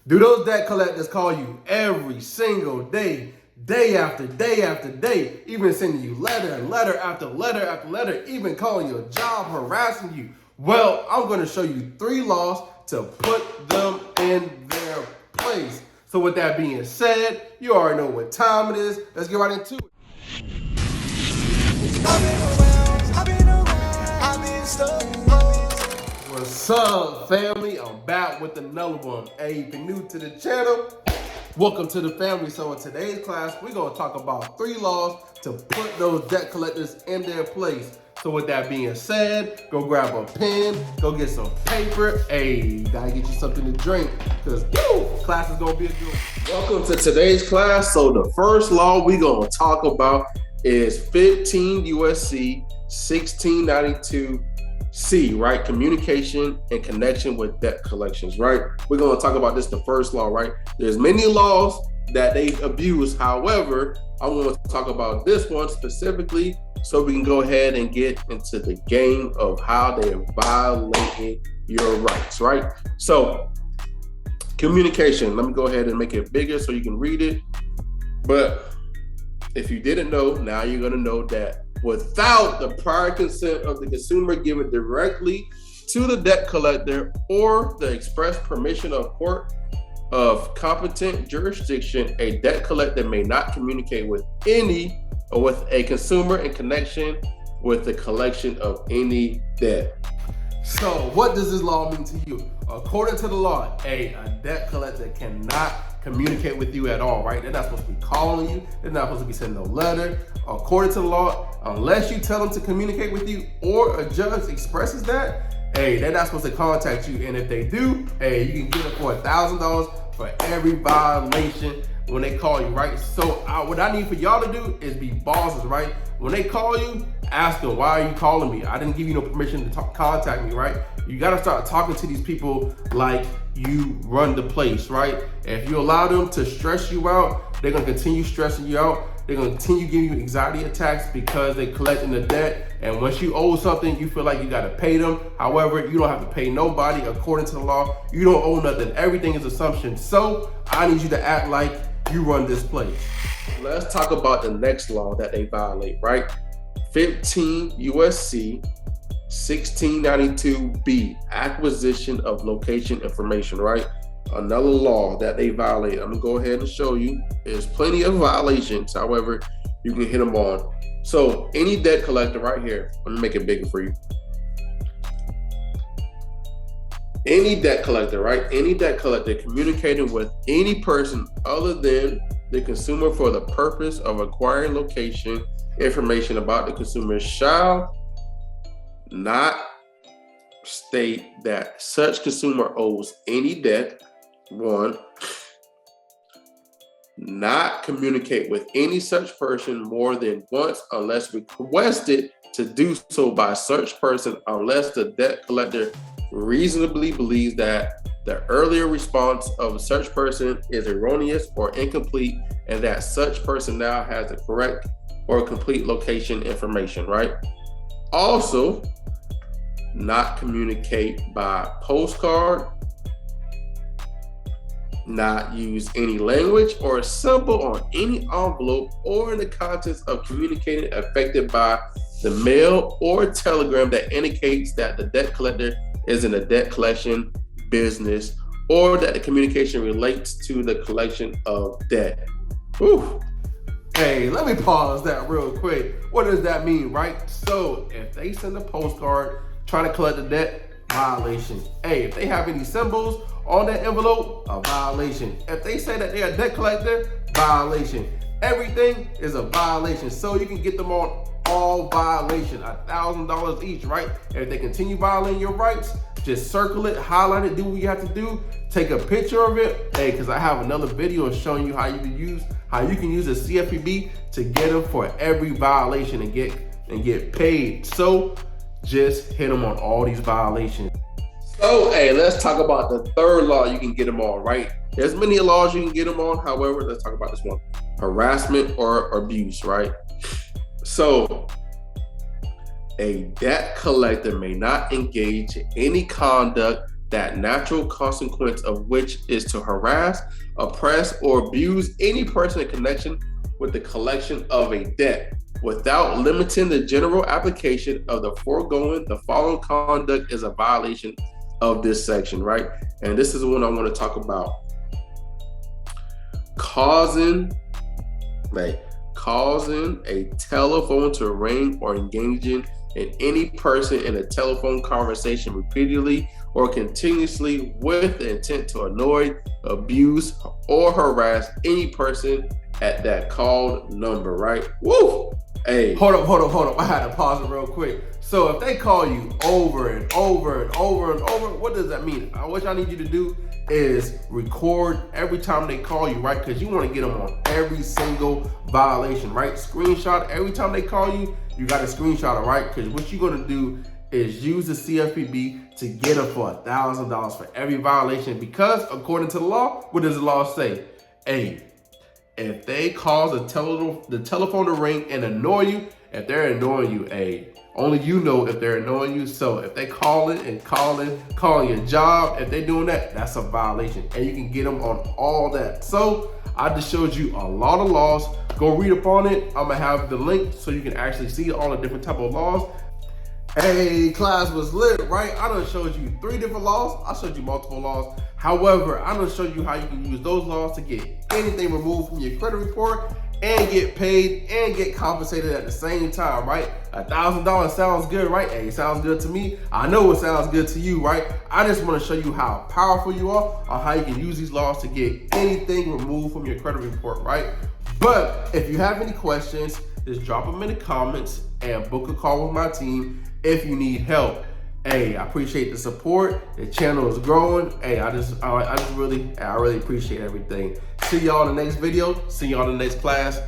Do those debt collectors call you every single day, day after day after day, even sending you letter after letter after letter, even calling your job, harassing you? Well, I'm going to show you 3 laws to put them in their place. So with that being said, you already know what time it is. Let's get right into it. What's up, family? I'm back with another one. Hey, if you're new to the channel, welcome to the family. So in today's class, we're going to talk about 3 laws to put those debt collectors in their place. So with that being said, go grab a pen, go get some paper. Hey, gotta get you something to drink, because class is going to be a good one. Welcome to today's class. So the first law we're going to talk about is 15 USC 1692C, right? Communication and connection with debt collections, right? We're going to talk about this, the first law, right? There's many laws that they abuse. However, I want to talk about this one specifically so we can go ahead and get into the game of how they are violating your rights, right? So communication, let me go ahead and make it bigger so you can read it. But if you didn't know, now you're going to know that without the prior consent of the consumer given directly to the debt collector or the express permission of court of competent jurisdiction, a debt collector may not communicate with a consumer in connection with the collection of any debt. So what does this law mean to you? According to the law, a debt collector cannot communicate with you at all, right? They're not supposed to be calling you. They're not supposed to be sending a letter. According to the law, unless you tell them to communicate with you or a judge expresses that, hey, they're not supposed to contact you. And if they do, hey, you can get them for $1,000 for every violation when they call you, right? So what I need for y'all to do is be bosses, right? When they call you, ask them, why are you calling me? I didn't give you no permission to contact me, right? You gotta start talking to these people like you run the place, right? If you allow them to stress you out, they're gonna continue stressing you out. They're gonna continue giving you anxiety attacks because they're collecting the debt. And once you owe something, you feel like you gotta pay them. However, you don't have to pay nobody according to the law. You don't owe nothing. Everything is assumption. So I need you to act like you run this place. Let's talk about the next law that they violate, right? 15 USC 1692B, acquisition of location information, right? Another law that they violate. I'm gonna go ahead and show you. There's plenty of violations. However, you can hit them on. So any debt collector right here, let me make it bigger for you. Any debt collector, right? Any debt collector communicating with any person other than the consumer for the purpose of acquiring location information about the consumer shall not state that such consumer owes any debt. 1, not communicate with any such person more than once unless requested to do so by such person, unless the debt collector reasonably believes that the earlier response of such person is erroneous or incomplete and that such person now has the correct or complete location information, right? Also, not communicate by postcard, not use any language or symbol on any envelope or in the contents of communicating affected by the mail or telegram that indicates that the debt collector is in a debt collection business or that the communication relates to the collection of debt. Whew. Hey, let me pause that real quick. What does that mean, right? So if they send a postcard trying to collect the debt, violation. Hey, if they have any symbols on that envelope, a violation. If they say that they're a debt collector, violation. Everything is a violation. So you can get them on all violation, $1,000 each, right? If they continue violating your rights, just circle it, highlight it, do what you have to do, take a picture of it. Hey, because I have another video showing you how you can use a CFPB to get them for every violation and get paid. So just hit them on all these violations. So, hey, let's talk about the third law you can get them on, right? There's many laws you can get them on. However, let's talk about this one. Harassment or abuse, right? So, a debt collector may not engage in any conduct that natural consequence of which is to harass, oppress, or abuse any person in connection with the collection of a debt, without limiting the general application of the foregoing. The following conduct is a violation of this section, right? And this is the one I want to talk about. Causing a telephone to ring or engaging in any person in a telephone conversation repeatedly or continuously with the intent to annoy, abuse, or harass any person at that called number, right? Woo! Hey. Hold up. I had to pause it real quick. So if they call you over and over, what does that mean? What y'all need you to do is record every time they call you, right? Because you want to get them on every single violation, right? Screenshot every time they call you. You got to screenshot it, right? Because what you're going to do is use the CFPB to get them for $1,000 for every violation. Because according to the law, what does the law say? Hey, if they cause the telephone to ring and annoy you, if they're annoying you, only you know if they're annoying you. So if they calling your job, if they're doing that, that's a violation. And you can get them on all that. So I just showed you a lot of laws. Go read up on it. I'm gonna have the link so you can actually see all the different type of laws. Hey, class was lit, right? I done showed you 3 different laws. I showed you multiple laws. However, I done showed you how you can use those laws to get anything removed from your credit report and get paid and get compensated at the same time, right? $1,000 sounds good, right? Hey, it sounds good to me. I know it sounds good to you, right? I just want to show you how powerful you are on how you can use these laws to get anything removed from your credit report, right? But if you have any questions, just drop them in the comments and book a call with my team if you need help. Hey, I appreciate the support. The channel is growing. Hey, I really appreciate everything. See y'all in the next video. See y'all in the next class.